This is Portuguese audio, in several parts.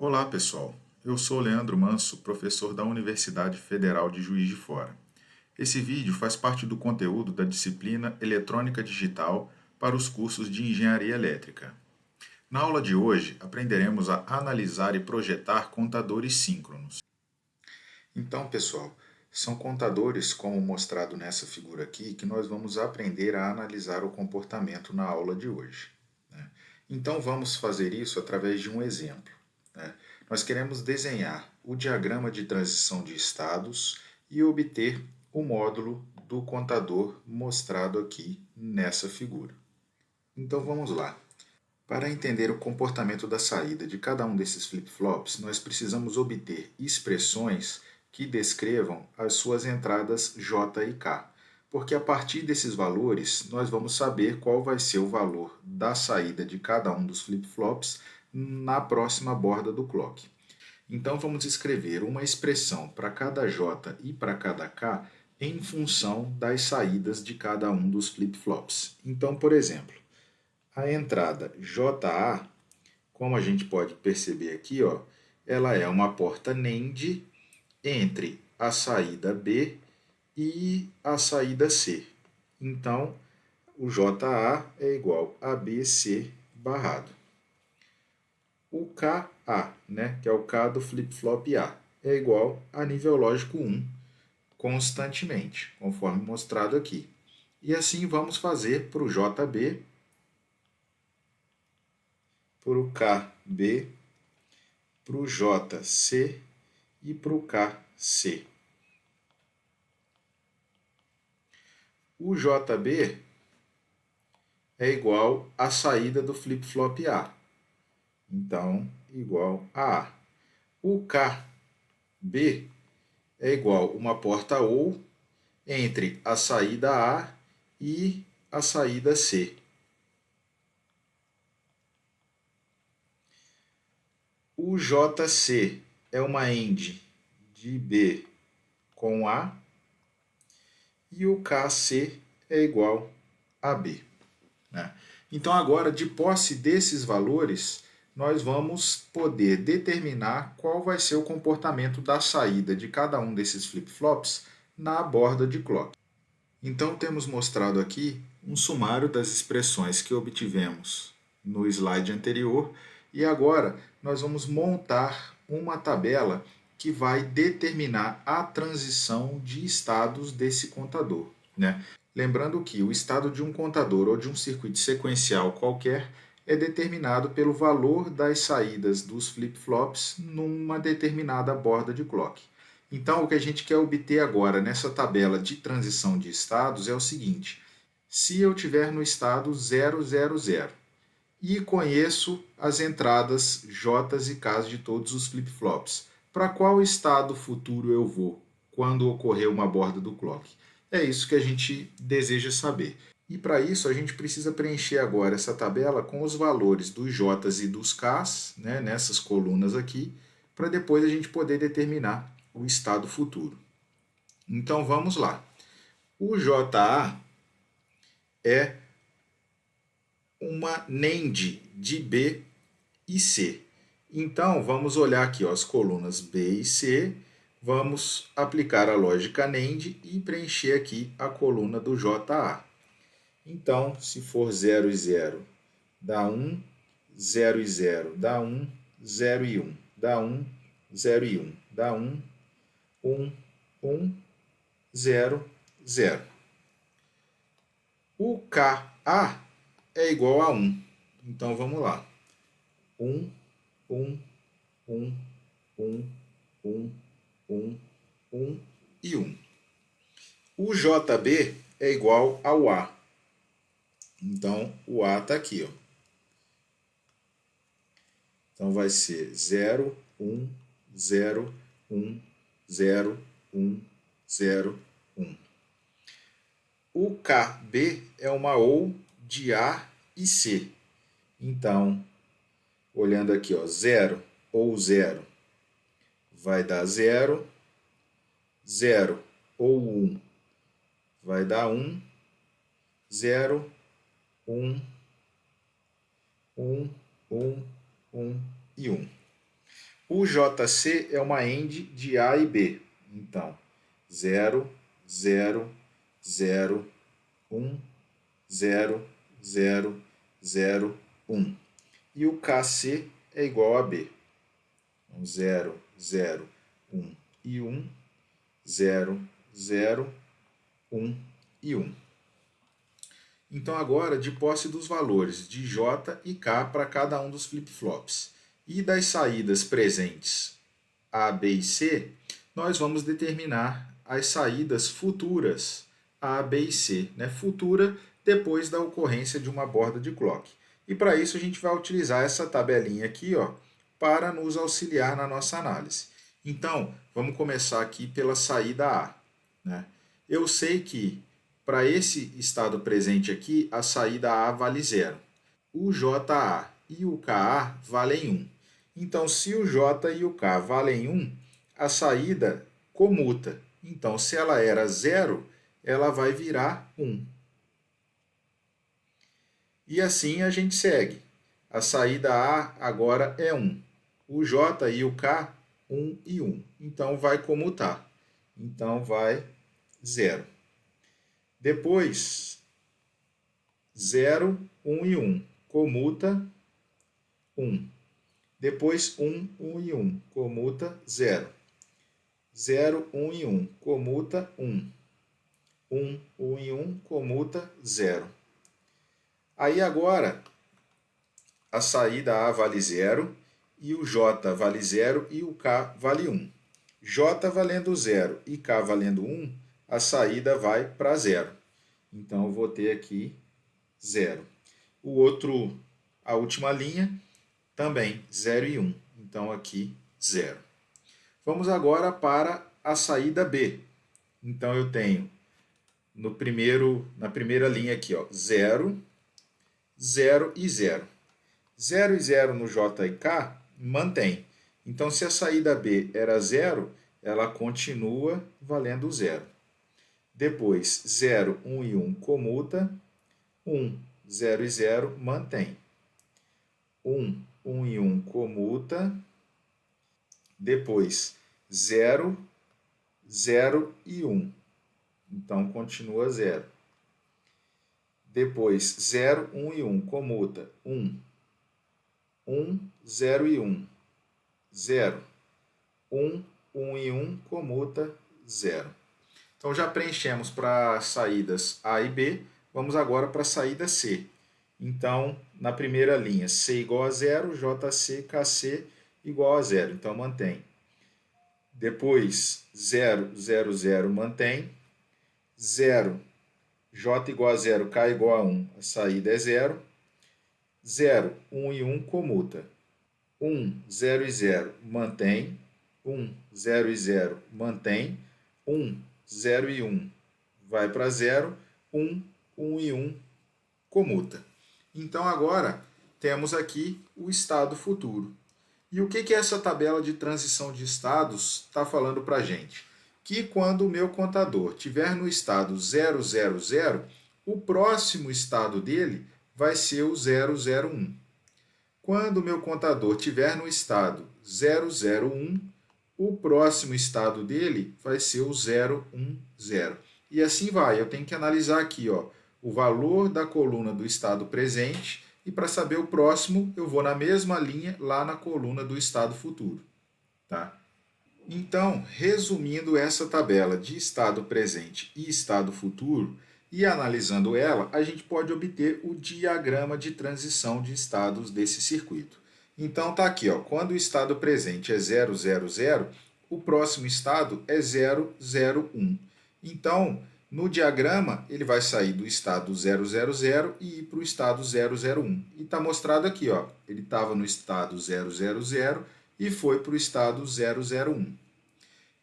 Olá, pessoal. Eu sou Leandro Manso, professor da Universidade Federal de Juiz de Fora. Esse vídeo faz parte do conteúdo da disciplina Eletrônica Digital para os cursos de Engenharia Elétrica. Na aula de hoje, aprenderemos a analisar e projetar contadores síncronos. Então, pessoal, são contadores, como mostrado nessa figura aqui, que nós vamos aprender a analisar o comportamento na aula de hoje. Então, vamos fazer isso através de um exemplo. Nós queremos desenhar o diagrama de transição de estados e obter o módulo do contador mostrado aqui nessa figura. Então vamos lá. Para entender o comportamento da saída de cada um desses flip-flops, nós precisamos obter expressões que descrevam as suas entradas J e K, porque a partir desses valores nós vamos saber qual vai ser o valor da saída de cada um dos flip-flops na próxima borda do clock. Então vamos escrever uma expressão para cada J e para cada K em função das saídas de cada um dos flip-flops. Então, por exemplo, a entrada JA, como a gente pode perceber aqui, ela é uma porta NAND entre a saída B e a saída C. Então, o JA é igual a BC barrado. O KA, que é o K do flip-flop A, é igual a nível lógico 1, constantemente, conforme mostrado aqui. E assim vamos fazer para o JB, para o KB, para o JC e para o KC. O JB é igual à saída do flip-flop A. Então, igual a A. O KB é igual uma porta OU entre a saída A e a saída C. O JC é uma AND de B com A e o KC é igual a B. Então, agora, de posse desses valores, nós vamos poder determinar qual vai ser o comportamento da saída de cada um desses flip-flops na borda de clock. Então, temos mostrado aqui um sumário das expressões que obtivemos no slide anterior e agora nós vamos montar uma tabela que vai determinar a transição de estados desse contador. Lembrando que o estado de um contador ou de um circuito sequencial qualquer é determinado pelo valor das saídas dos flip-flops numa determinada borda de clock. Então, o que a gente quer obter agora nessa tabela de transição de estados é o seguinte: se eu estiver no estado 000 e conheço as entradas J e K de todos os flip-flops, para qual estado futuro eu vou quando ocorrer uma borda do clock? É isso que a gente deseja saber. E para isso a gente precisa preencher agora essa tabela com os valores dos J's e dos K's, nessas colunas aqui, para depois a gente poder determinar o estado futuro. Então vamos lá. O JA é uma NAND de B e C. Então vamos olhar aqui as colunas B e C, vamos aplicar a lógica NAND e preencher aqui a coluna do JA. Então, se for 0 e 0, dá 1, 0 e 0, dá 1, 0 e 1, dá 1, 0 e 1, dá 1, 1, 1, 0, 0. O KA é igual a 1. Então, vamos lá. 1, 1, 1, 1, 1, 1, 1 e 1. O JB é igual ao A. Então, o A está aqui. Então, vai ser 0, 1, 0, 1, 0, 1, 0, 1. O KB é uma OU de A e C. Então, olhando aqui, 0 ou 0 vai dar 0, 0 ou 1 vai dar 1, 0, 1, 1, 1, 1 e 1. O JC é uma AND de A e B. Então, 0, 0, 0, 1, 0, 0, 0, 1. E o KC é igual a B. Então, 0, 0, 1 e 1, 0, 0, 1 e 1. Então, agora, de posse dos valores de J e K para cada um dos flip-flops e das saídas presentes A, B e C, nós vamos determinar as saídas futuras A, B e C, né? Futura depois da ocorrência de uma borda de clock. E para isso a gente vai utilizar essa tabelinha aqui, ó, para nos auxiliar na nossa análise. Então, vamos começar aqui pela saída A, né? Eu sei que para esse estado presente aqui, a saída A vale 0. O JA e o KA valem 1. Então, se o J e o K valem 1, a saída comuta. Então, se ela era 0, ela vai virar 1. E assim a gente segue. A saída A agora é 1. O J e o K, 1 e 1. Então, vai comutar. Então, vai 0. Depois, 0, 1 e 1. Comuta 1. Depois, 1, 1 e 1. Comuta 0. 0, 1 e 1. Comuta 1. 1, 1 e 1. Comuta 0. Aí agora, a saída A vale 0, e o J vale 0 e o K vale 1. J valendo 0 e K valendo 1, a saída vai para 0. Então, eu vou ter aqui 0. A última linha, também 0 e 1. Então, aqui 0. Vamos agora para a saída B. Então, eu tenho na primeira linha aqui, ó, 0, 0 e 0. 0 e 0 no J e K mantém. Então, se a saída B era 0, ela continua valendo 0. Depois, 0, 1 e 1 comuta. 1, 0 e 0 mantém. 1, 1 e 1 comuta. Depois, 0, 0 e 1. Então, continua 0. Depois, 0, 1 e 1 comuta. 1, 1, 0 e 1. 0, 1, 1 e 1 comuta 0. Então, já preenchemos para as saídas A e B. Vamos agora para a saída C. Então, na primeira linha, C igual a 0, JC, KC igual a 0. Então, mantém. Depois, 0, 0, 0, mantém. 0, J igual a 0, K igual a 1. A saída é 0. 0, 1 e 1 comuta. 1, 0 e 0 mantém. 1, 0 e 0 mantém. 1, 0 e 1 vai para 0. 1, 1 e 1 comuta. Então, agora, temos aqui o estado futuro. E o que essa tabela de transição de estados está falando para a gente? Que quando o meu contador estiver no estado 000, o próximo estado dele vai ser o 001. Quando o meu contador estiver no estado 001, o próximo estado dele vai ser o 010. E assim vai. Eu tenho que analisar aqui, ó, o valor da coluna do estado presente, e para saber o próximo, eu vou na mesma linha lá na coluna do estado futuro. Tá? Então, resumindo essa tabela de estado presente e estado futuro, e analisando ela, a gente pode obter o diagrama de transição de estados desse circuito. Então, está aqui, ó, quando o estado presente é 000, o próximo estado é 001. Então, no diagrama, ele vai sair do estado 000 e ir para o estado 001. E está mostrado aqui, ó, ele estava no estado 000 e foi para o estado 001.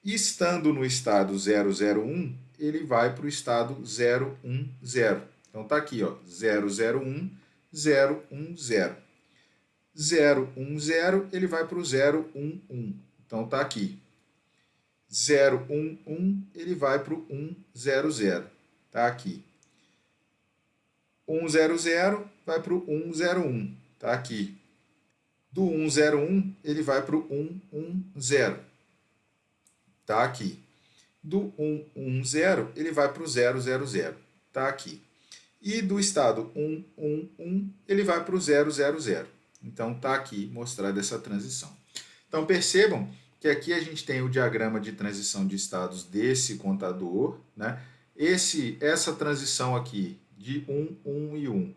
Estando no estado 001, ele vai para o estado 010. Então, está aqui, ó, 001, 010. 010, ele vai para o 011. Então, está aqui. 011, ele vai para o 100. Está aqui. 100 vai para o 101. Está aqui. Do 101, ele vai para o 110. Está aqui. Do 110, ele vai para o 000. Está aqui. E do estado 111, ele vai para o 000. Então, está aqui mostrada essa transição. Então, percebam que aqui a gente tem o diagrama de transição de estados desse contador, né? Essa transição aqui de 1 e 1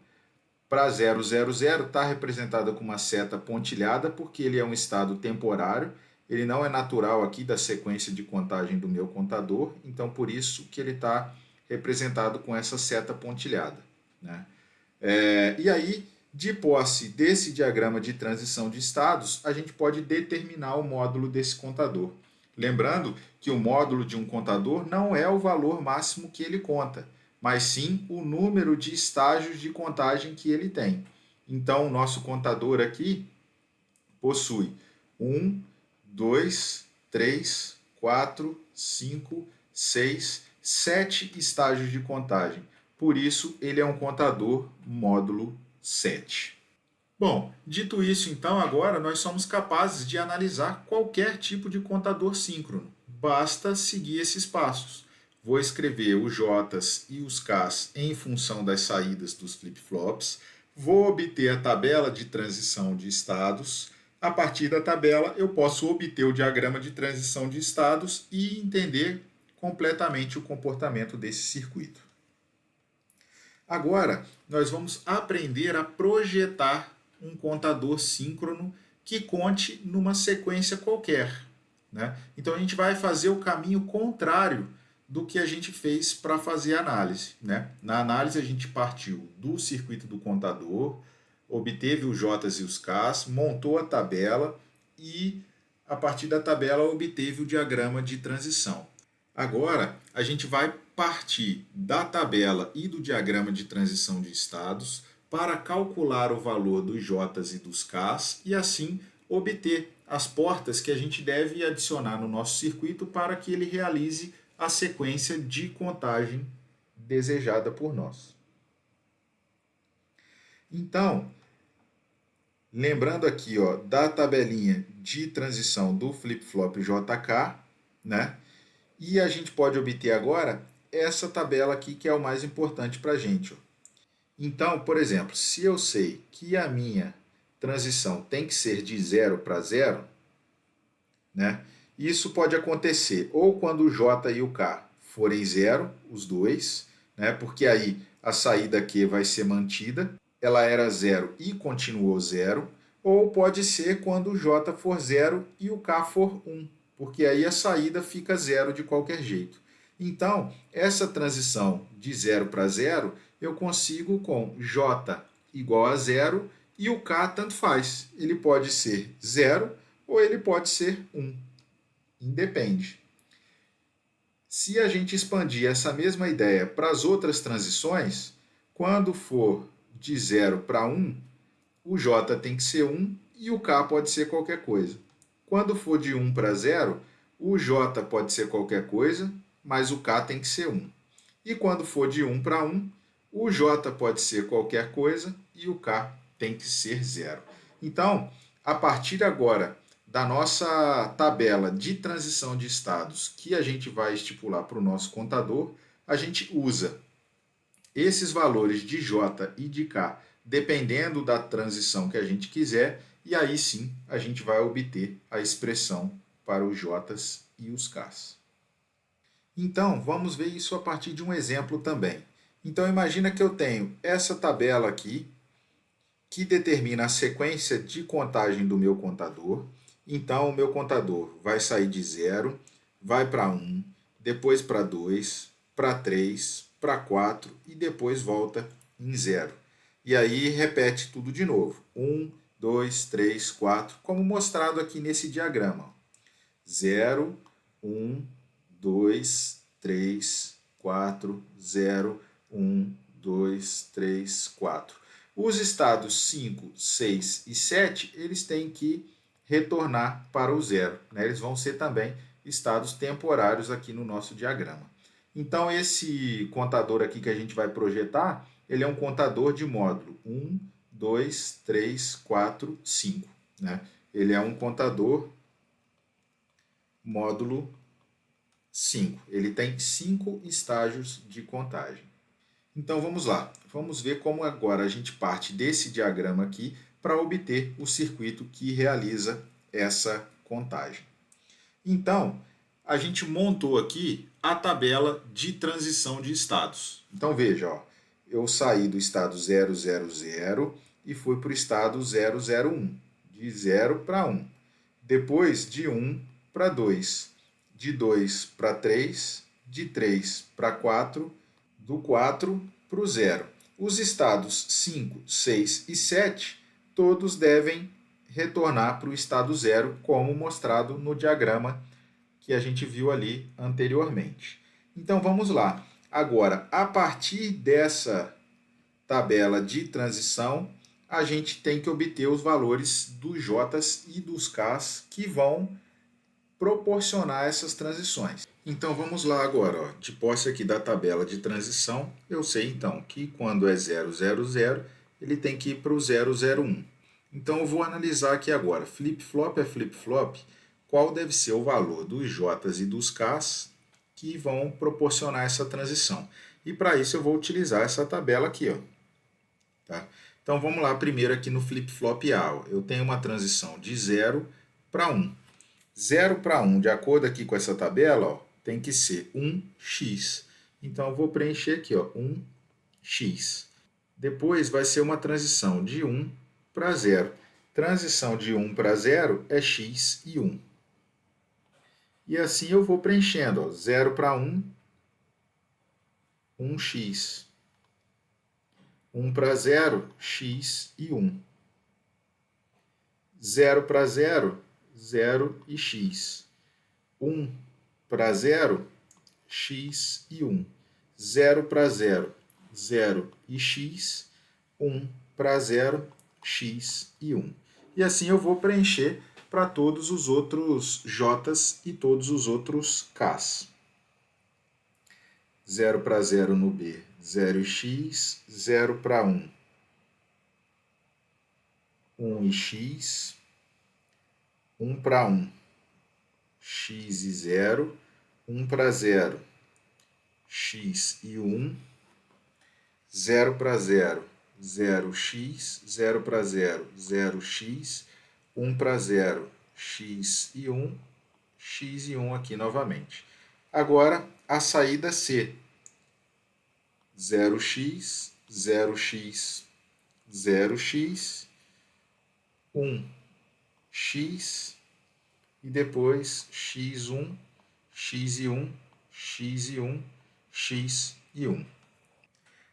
para 000 está representada com uma seta pontilhada, porque ele é um estado temporário, ele não é natural aqui da sequência de contagem do meu contador, então por isso que ele está representado com essa seta pontilhada, né? E aí, de posse desse diagrama de transição de estados, a gente pode determinar o módulo desse contador. Lembrando que o módulo de um contador não é o valor máximo que ele conta, mas sim o número de estágios de contagem que ele tem. Então, o nosso contador aqui possui 1, 2, 3, 4, 5, 6, 7 estágios de contagem. Por isso, ele é um contador módulo 7. Bom, dito isso, então, agora nós somos capazes de analisar qualquer tipo de contador síncrono. Basta seguir esses passos. Vou escrever os J's e os K's em função das saídas dos flip-flops. Vou obter a tabela de transição de estados. A partir da tabela, eu posso obter o diagrama de transição de estados e entender completamente o comportamento desse circuito. Agora, nós vamos aprender a projetar um contador síncrono que conte numa sequência qualquer, né? Então, a gente vai fazer o caminho contrário do que a gente fez para fazer a análise, né? Na análise, a gente partiu do circuito do contador, obteve os J's e os K's, montou a tabela e, a partir da tabela, obteve o diagrama de transição. Agora, a gente vai partir da tabela e do diagrama de transição de estados para calcular o valor dos J's e dos K's e, assim, obter as portas que a gente deve adicionar no nosso circuito para que ele realize a sequência de contagem desejada por nós. Então, lembrando aqui da tabelinha de transição do flip-flop JK, né? E a gente pode obter agora essa tabela aqui que é o mais importante para a gente. Então, por exemplo, se eu sei que a minha transição tem que ser de 0 para 0, né? Isso pode acontecer ou quando o J e o K forem 0, os dois, né? Porque aí a saída Q vai ser mantida, ela era 0 e continuou 0, ou pode ser quando o J for 0 e o K for 1, porque aí a saída fica 0 de qualquer jeito. Então, essa transição de 0 para 0, eu consigo com J igual a 0 e o K tanto faz. Ele pode ser 0 ou ele pode ser 1. Independe. Se a gente expandir essa mesma ideia para as outras transições, quando for de 0 para 1, o J tem que ser 1 e o K pode ser qualquer coisa. Quando for de 1 para 0, o J pode ser qualquer coisa, mas o K tem que ser 1. E quando for de 1 para 1, o J pode ser qualquer coisa e o K tem que ser 0. Então, a partir agora da nossa tabela de transição de estados que a gente vai estipular para o nosso contador, a gente usa esses valores de J e de K, dependendo da transição que a gente quiser, e aí sim a gente vai obter a expressão para os J's e os K's. Então, vamos ver isso a partir de um exemplo também. Então, imagina que eu tenho essa tabela aqui, que determina a sequência de contagem do meu contador. Então, o meu contador vai sair de 0, vai para 1, depois para 2, para 3, para 4 e depois volta em 0. E aí repete tudo de novo. 1, 2, 3, 4, como mostrado aqui nesse diagrama. 0, 1, 2, 3, 4, 0, 1, 2, 3, 4. Os estados 5, 6 e 7, eles têm que retornar para o 0, né? Eles vão ser também estados temporários aqui no nosso diagrama. Então, esse contador aqui que a gente vai projetar, ele é um contador de módulo 1, 2, 3, 4, 5. né? Ele é um contador módulo 5. Ele tem 5 estágios de contagem. Então vamos lá. Vamos ver como agora a gente parte desse diagrama aqui para obter o circuito que realiza essa contagem. Então, a gente montou aqui a tabela de transição de estados. Então veja, ó, eu saí do estado 000 e fui para o estado 001, de 0 para 1. Depois de 1 para 2, de 2 para 3, de 3 para 4, do 4 para o 0. Os estados 5, 6 e 7, todos devem retornar para o estado 0, como mostrado no diagrama que a gente viu ali anteriormente. Então vamos lá. Agora, a partir dessa tabela de transição, a gente tem que obter os valores dos J's e dos K's que vão proporcionar essas transições. Então vamos lá agora, ó. De posse aqui da tabela de transição, eu sei então que quando é 000, ele tem que ir para o 001. Então eu vou analisar aqui agora, flip-flop é flip-flop, qual deve ser o valor dos J's e dos K's que vão proporcionar essa transição. E para isso eu vou utilizar essa tabela aqui, ó. Tá? Então vamos lá primeiro aqui no flip-flop A. Ó. Eu tenho uma transição de 0 para 1. 0 para 1, de acordo aqui com essa tabela, ó, tem que ser 1x. Então eu vou preencher aqui, ó, 1x. Depois vai ser uma transição de 1 para 0. Transição de 1 para 0 é x e 1. E assim eu vou preenchendo, ó, 0 para 1, 1x. 1 para 0, x e 1. 0 para 0, 0 e x. 1 para 0, x e 1. 0 para 0, 0 e x. 1 para 0, x e 1. E assim eu vou preencher para todos os outros j's e todos os outros k's. 0 para 0 no B, 0 e x. 0 para 1, 1 e x. 1 para 1, x e 0. 1 para 0, x e 1. 0 para 0, 0x. 0 para 0, 0x. 1 para 0, x e 1. X e 1 aqui novamente. Agora, a saída C. 0x, 0x, 0x, 1x e depois x1, x e 1, x e 1, x e 1.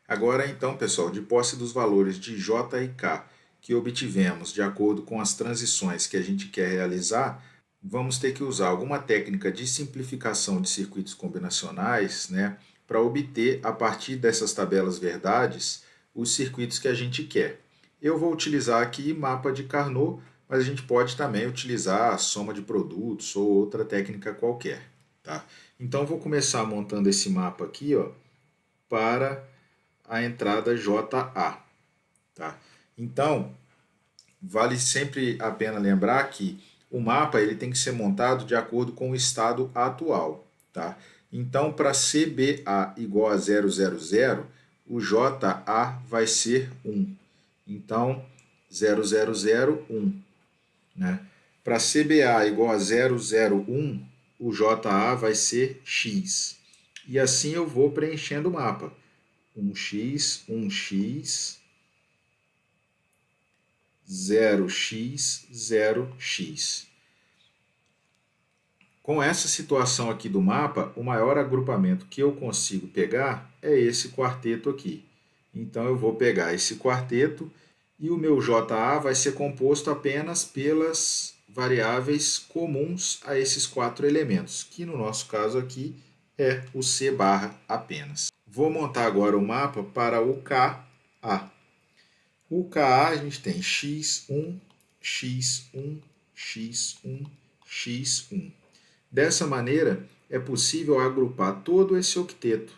Agora então, pessoal, de posse dos valores de J e K que obtivemos de acordo com as transições que a gente quer realizar, vamos ter que usar alguma técnica de simplificação de circuitos combinacionais, né, para obter, a partir dessas tabelas verdades, os circuitos que a gente quer. Eu vou utilizar aqui mapa de Carnot, mas a gente pode também utilizar a soma de produtos ou outra técnica qualquer. Tá? Então, vou começar montando esse mapa aqui, ó, para a entrada JA. Tá? Então, vale sempre a pena lembrar que o mapa ele tem que ser montado de acordo com o estado atual. Tá? Então, para CBA igual a 000, o JA vai ser 1. Então, 0001. Né? Para CBA igual a 001, o JA vai ser x. E assim eu vou preenchendo o mapa. 1x, 1x, 0x, 0x. Com essa situação aqui do mapa, o maior agrupamento que eu consigo pegar é esse quarteto aqui. Então eu vou pegar esse quarteto e o meu JA vai ser composto apenas pelas variáveis comuns a esses 4 elementos, que no nosso caso aqui é o C barra apenas. Vou montar agora o mapa para o KA. O KA a gente tem x1, x1, x1, x1. Dessa maneira, é possível agrupar todo esse octeto.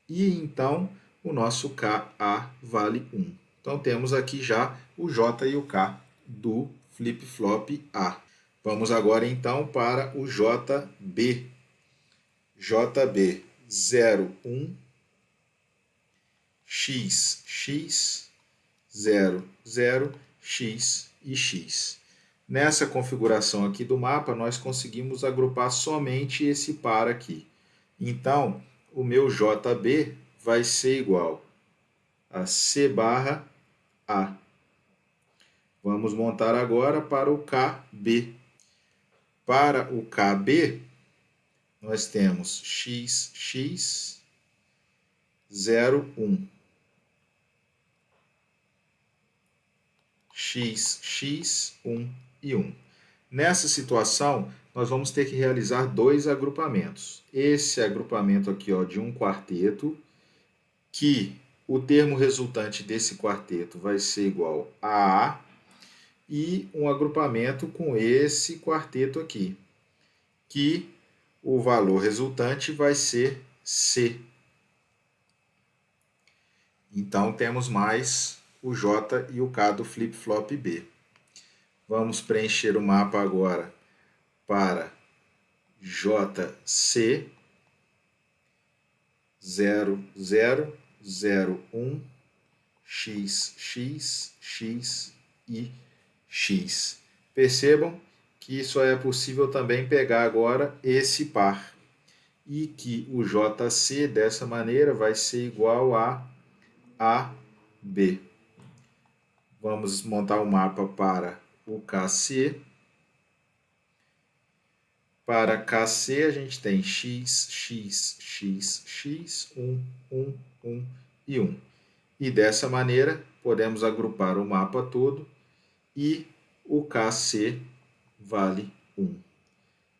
E então, o nosso KA vale 1. Então, temos aqui já o J e o K do flip-flop A. Vamos agora então para o JB. JB 01 X, X, 0, 0, X e X. Nessa configuração aqui do mapa, nós conseguimos agrupar somente esse par aqui. Então, o meu JB vai ser igual a C barra A. Vamos montar agora para o KB. Para o KB, nós temos X, X, 0, 1. X, X, 1 e 1. Nessa situação, nós vamos ter que realizar dois agrupamentos. Esse agrupamento aqui, ó, de um quarteto, que o termo resultante desse quarteto vai ser igual a A, e um agrupamento com esse quarteto aqui, que o valor resultante vai ser C. Então, temos mais o J e o K do flip-flop B. Vamos preencher o mapa agora para JC 0, 0, 0, 1, X, X, X e X. Percebam que só é possível também pegar agora esse par. E que o JC dessa maneira vai ser igual a AB. Vamos montar o mapa para o KC. Para KC a gente tem X, X, X, X, 1, 1, 1 e 1. E dessa maneira podemos agrupar o mapa todo e o KC vale 1.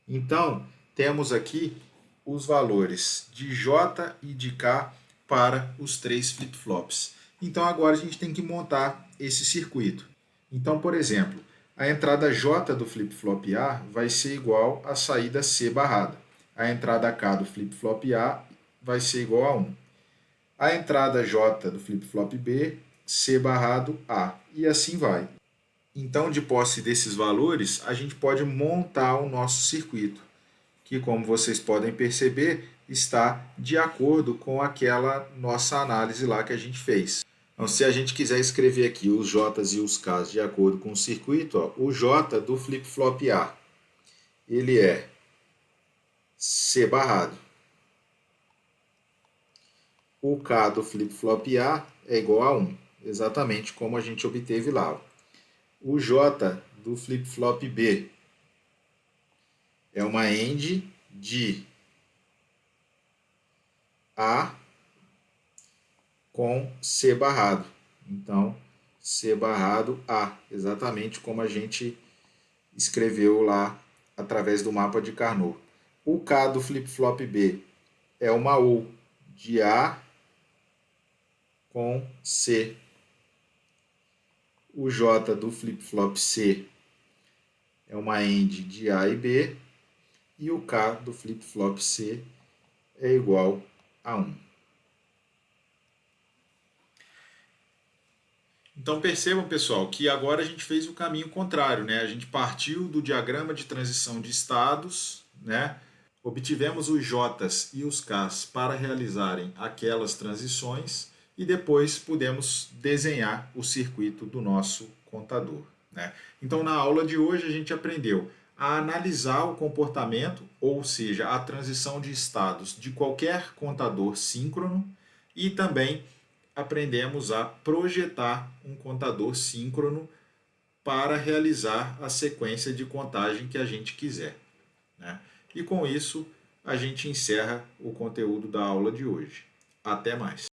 Então, temos aqui os valores de J e de K para os três flip-flops. Então, agora a gente tem que montar esse circuito. Então, por exemplo, a entrada J do flip-flop A vai ser igual à saída C barrada. A entrada K do flip-flop A vai ser igual a 1. A entrada J do flip-flop B, C barrado A. E assim vai. Então, de posse desses valores, a gente pode montar o nosso circuito, que, como vocês podem perceber, está de acordo com aquela nossa análise lá que a gente fez. Então, se a gente quiser escrever aqui os J's e os K's de acordo com o circuito, ó, o J do flip-flop A, ele é C barrado. O K do flip-flop A é igual a 1, exatamente como a gente obteve lá. O J do flip-flop B é uma AND de A com C barrado. Então, C barrado A, exatamente como a gente escreveu lá através do mapa de Carnot. O K do flip-flop B é uma OR de A com C. O J do flip-flop C é uma AND de A e B. E o K do flip-flop C é igual a 1. Então percebam, pessoal, que agora a gente fez o caminho contrário, né? A gente partiu do diagrama de transição de estados, né? Obtivemos os J's e os K's para realizarem aquelas transições e depois pudemos desenhar o circuito do nosso contador, né? Então, na aula de hoje, a gente aprendeu a analisar o comportamento, ou seja, a transição de estados de qualquer contador síncrono, e também aprendemos a projetar um contador síncrono para realizar a sequência de contagem que a gente quiser, né? E com isso, a gente encerra o conteúdo da aula de hoje. Até mais!